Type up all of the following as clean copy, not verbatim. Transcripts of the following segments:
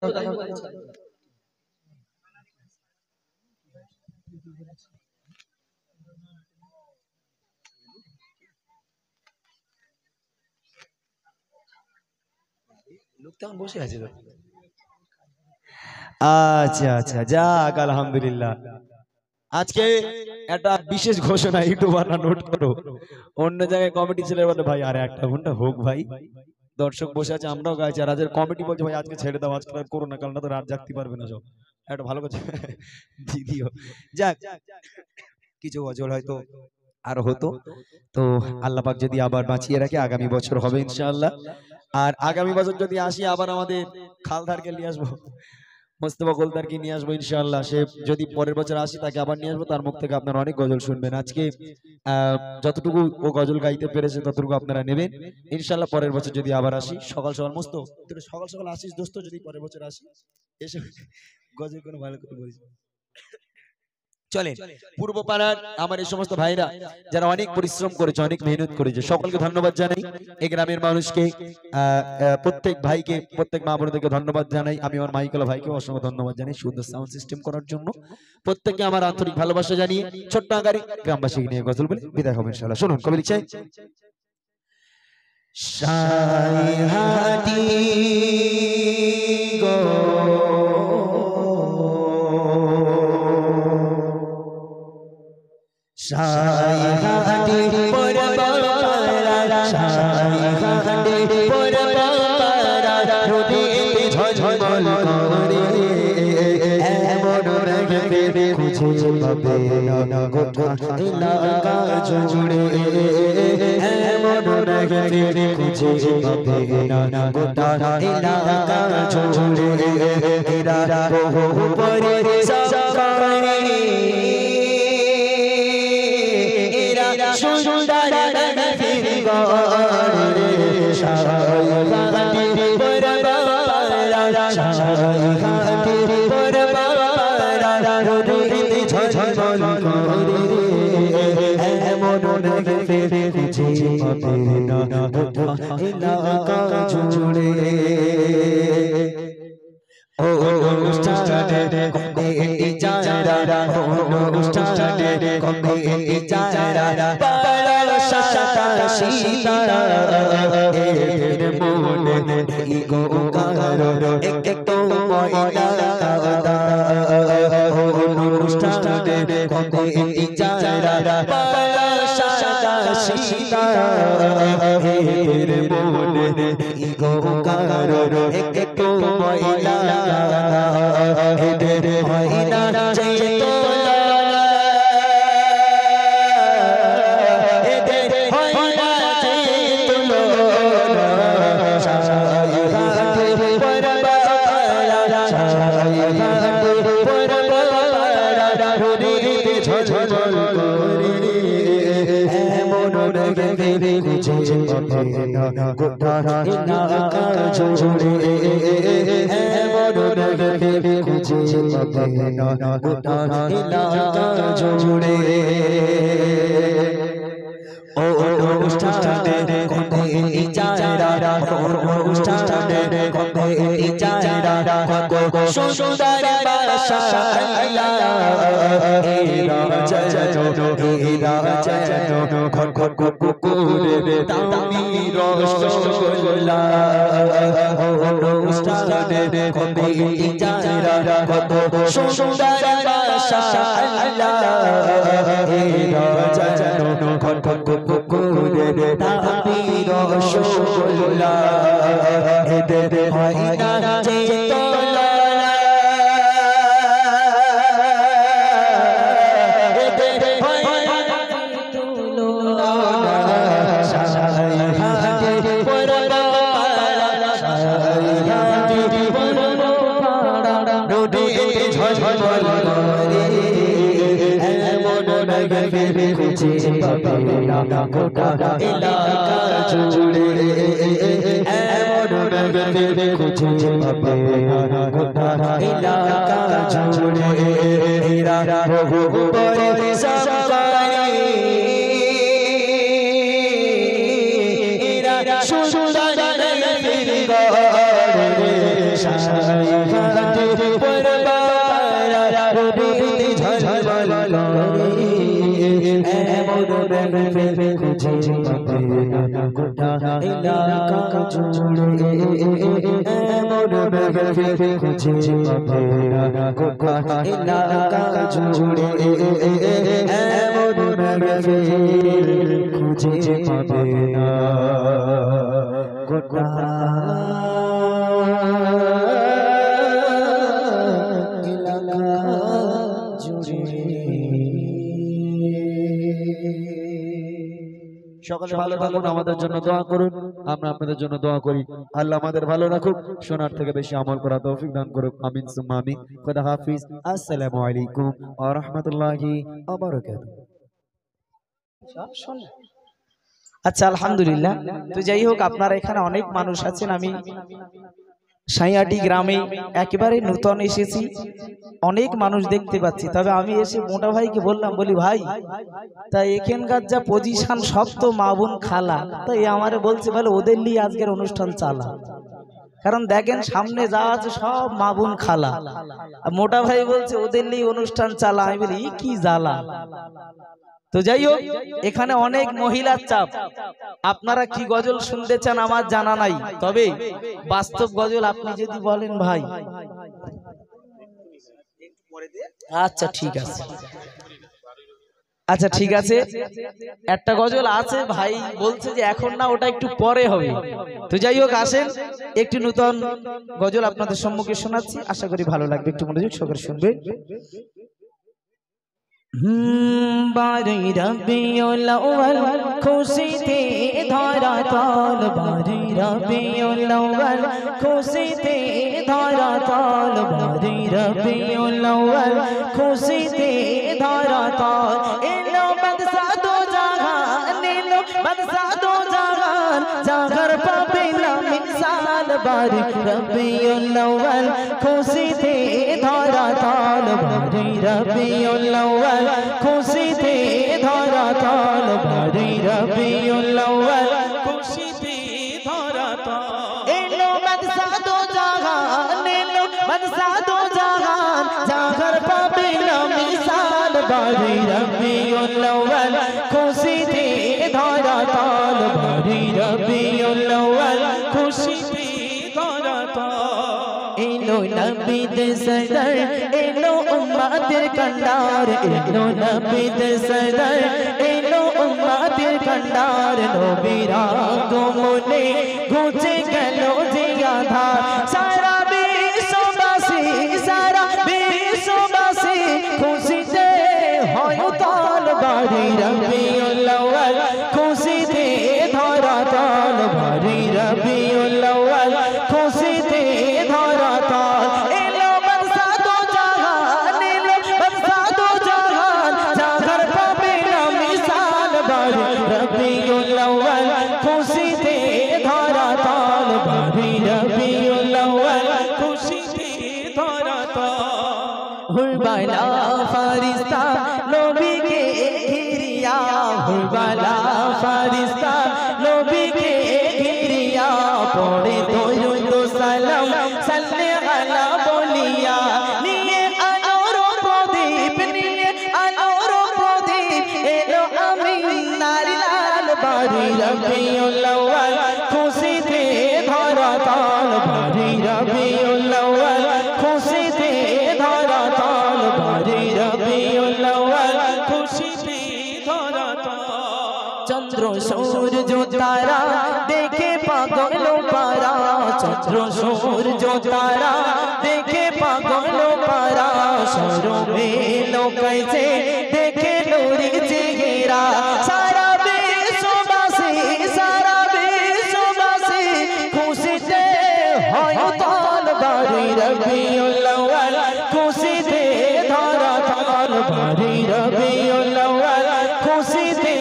লোক তখন বসে আছে তো। আচ্ছা আচ্ছা, যাক আলহামদুলিল্লাহ। আজকে একটা বিশেষ ঘোষণা, ইউটিউবাররা নোট করো। অন্য জায়গায় কমিটি ছেলে বলে ভাই আর একটা ঘন্টা হোক ভাই, দর্শক বসে আছে, আমরাও গাইছি, আর আজকের কমিটি বলছে ভাই আজকে ছেড়ে দাও, আজকে আর করো না, কারণ তো রাত জাগতে পারবে না সব। একটা ভালো কথা দিদিও, যাক কিছু অজল হয়তো আরো হতো, তো আল্লাহ পাক যদি আবার বাঁচিয়ে রাখে আগামী বছর হবে ইনশাআল্লাহ। আর আগামী বছর যদি আসি আবার আমাদের খালদারকে নিয়ে আসবো, মোস্তফা গোলদারকে নিয়ে আসবো ইনশাআল্লাহ। সে যদি পরের বছর আসি তাকে আবার নিয়ে আসবো, তার মুখ থেকে আপনারা অনেক গজল শুনবেন। আজকে যতটুকু ও গজল গাইতে পেরেছে ততটুকু আপনারা নেবেন ইনশাআল্লাহ। পরের বছর যদি আবার আসি সকাল সকাল, মস্ত সকাল সকাল আসিস দোস্ত, যদি পরের বছর আসি এসে গজল কোনো ভালো করে বলিস। চলেন, পূর্ব পাড়ার আমার এই সমস্ত ভাইরা যারা অনেক পরিশ্রম করেছে, অনেক মেহনত করেছে, সকলকে ধন্যবাদ জানাই। এই গ্রামের মানুষকে, প্রত্যেক ভাইকে, প্রত্যেক মা বোনদেরকে ধন্যবাদ জানাই। আমি আমার মাইকেল ভাইকে অসংখ্য ধন্যবাদ জানাই সুন্দর সাউন্ড সিস্টেম করার জন্য। প্রত্যেককে আমার আন্তরিক ভালোবাসা জানিয়ে ছোট্ট আকারে গ্রামবাসীকে নিয়ে গজল বলে বিদায় হবে ইনশাআল্লাহ। শুনুন, কবি লিখছে, সাইহাটি গো সাইহাটি পরবারা, সাইহাটি পরবারা, রোদে ঝলমল করে এমন রাগে খুঁজে পাবে না গোটা এলাকা জুড়ে, এমন রাগে খুঁজে পাবে না গোটা এলাকা জুড়ে। এরা বহু পরে সকালে সুন্দর সাইহাটি পরবারা, সাইহাটি পরবারা, রোদে ঝলমল করে এমন রাগে খুঁজে পাবে না গোটা এলাকা জুড়ে। অনুষ্ঠানে কমিটি যারা, অনুষ্ঠানে কমিটি যারা, পাড়ার সাতা সীতা এর মনে ইগো কারো একটু ময়লা কাদা। অনুষ্ঠানে কমিটি যারা, পাড়ার সাতা সীতা এর মনে ইগো কারো একটু ময়লা কাদা। এদের হয় না চেতনা, এদের হয় না চেতনা, সাইহাটি পরবারা, সাইহাটি পরবারা, রোদে ঝলমল করে এমন রাগে খুঁজে পাবে না গোটা এলাকা জুড়ে, এমন রাগে খুঁজে পাবে না গোটা এলাকা জুড়ে। অনুষ্ঠানে কমিটি যারা, অনুষ্ঠানে কমিটি যারা, কত সুন্দর মাশাআল্লাহ এরা যেন ঘন ঘন কুকুরে দামি রসগোল্লা। অনুষ্ঠানে কমিটি যারা, কত সুন্দর মাশাআল্লাহ এরা যেন ঘন ঘন কুকুরে দামি রসগোল্লা। এদের হয় না চেতনা, এদের হয় না তুলনা, সাইহাটি পরবারা, সাইহাটি পরবারা, রোদে ঝলমল করে এমন রাগে খুঁজে পাবে না গোটা এলাকা জুড়ে, এমন রাগে খুঁজে পাবে না গোটা এলাকা জুড়ে। এরা বহু পরে সকালে, এরা সুন্দর করে সাইহাটি হাতে পরবারা রবিতে ঝলমল করে এমন বেবে খুঁজে পাবে না গোটা এলাকা জুড়ে এমন বেবে খুঁজে পাবে না গোটা এলাকা জুড়ে এমন বেবে খুঁজে পাবে না গোটা সকলে ভালো থাকুন, আমাদের জন্য দোয়া করুন, আমরা আপনাদের জন্য দোয়া করি। আল্লাহ আমাদের ভালো রাখুক, শোনার থেকে বেশি আমল করা তৌফিক দান করুক। আমিন সুম্মা আমিন। খোদা হাফিজ। আসসালামু আলাইকুম ওয়া রাহমাতুল্লাহি ওয়া বারাকাতুহু। আচ্ছা, আলহামদুলিল্লাহ। তো যাই হোক, আপনারা এখানে অনেক মানুষ আছেন। আমি সাইয়াটি গ্রামে একেবারে নতুন এসেছি, অনেক মানুষ দেখতে পাচ্ছি। তবে আমি এসে মোটা ভাইকে বললাম, বলি ভাই, তা এখানকার যা পজিশন সব তো মা বোন খালা, তাই আমারে বলছে বলে ওদের নিয়ে আজকের অনুষ্ঠান চালা। কারণ দেখেন সামনে যা আছে সব মা বোন খালা, মোটা ভাই বলছে ওদের নিয়ে অনুষ্ঠান চালা। আমি বলি কি জ্বালা। তো যাই হোক, এখানে অনেক মহিলার চাপ। আপনারা কি গজল শুনতে চান আমার জানা নাই, তবে বাস্তব গজল আপনি যদি বলেন ভাই, আচ্ছা ঠিক আছে, আচ্ছা ঠিক আছে, একটা গজল আছে ভাই বলছে যে এখন না, ওটা একটু পরে হবে। তো যাই হোক, আসেন একটি নতুন গজল আপনাদের সম্মুখে শোনাচ্ছি, আশা করি ভালো লাগবে। একটু মনোযোগ সহকারে শুনবে। বারে রবিউল আউয়াল খুশিতে ধরা তাল, বারে রবিউল আউয়াল খুশিতে ধরা তাল, বারে রবিউল আউয়াল খুশিতে ধরা তাল। এলো বাদশা দো জাহান, এলো বাদশা দো জাহান, জাগার পাবে না মিসাল। বারে রবিউল আউয়াল খুশিতে ধরা তাল, বারে রবিউল আউয়াল খুশিতে ধরা তাল, বারে রবিউল আউয়াল খুশিতে ধরা তাল। এলো বাদশা দো জাহান, এলো বাদশা দো জাহান, জাগার পাবে না মিসাল। বারে রবিউল আউয়াল খুশিতে ধরা তাল, বারে রবিউল আউয়াল খুশিতে ধরা তাল। এলো নবীদের সরদার, এলো উম্মতের কান্ডার, এলো নবীদের সরদার, এলো উম্মতের কান্ডার। নবীর আগমনে ঘুচে গেল যে আধার, সারা বিশ্ববাসী, সারা বিশ্ববাসী খুশিতে হয় উতাল। বারে রবিউল আউয়াল খুশিতে ধরা তাল, বারে রবিউল আউয়াল খুশিতে ধরা তাল। এলো বাদশা দো জাহান, এলো বাদশা দো জাহান, জাগার পাবে না মিসাল। বারে রবিউল আউয়াল খুশিতে ধরা তাল, বারে রবিউল আউয়াল খুশিতে ধরা তাল। হুরবালা ফারিস্তা নবীকে ঘিরিয়া, হুরবালা ফারিস্তা নবীকে ঘিরিয়া, পড়ে দরুদ সালাম সাল্লে আলা বলিয়া। নিয়ে আলোর প্রদীপ, নিয়ে আলোর প্রদীপ, এলো আমিনার লাল। বারে রবিউল আউয়াল খুশিতে ধরা তাল, বারে রবিউল আউয়াল খুশিতে ধরা তাল, বারে রবিউল আউয়াল খুশিতে ধরা তাল। চন্দ্র সূর্য তারা দেখে পাগল পারা, চন্দ্র সূর্য তারা দেখে পাগল পারা। শরমে লোকাইছে দেখে নূরের চেহারা, সারা বিশ্ববাসী, সারা বিশ্ববাসী খুশিতে হয় উতাল। বারে রবিউল আউয়াল খুশিতে ধরা তাল, বারে রবিউল আউয়াল খুশিতে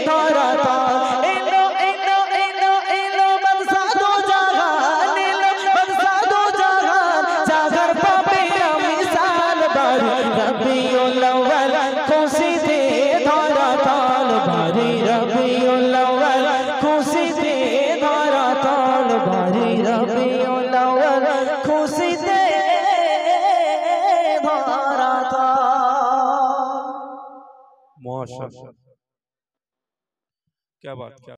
ধরা তাল। এলো এলো এলো এলো বাদশা দো জাহান, এলো বাদশা দো জাহান, জাগার পাবে না মিসাল। বারে রবিউল আউয়াল খুশিতে ধরা তাল, বারে রবিউল আউয়াল খুশিতে ধরা তাল, বারে রবিউল আউয়াল খুশিতে माशाअल्लाह, क्या बात, क्या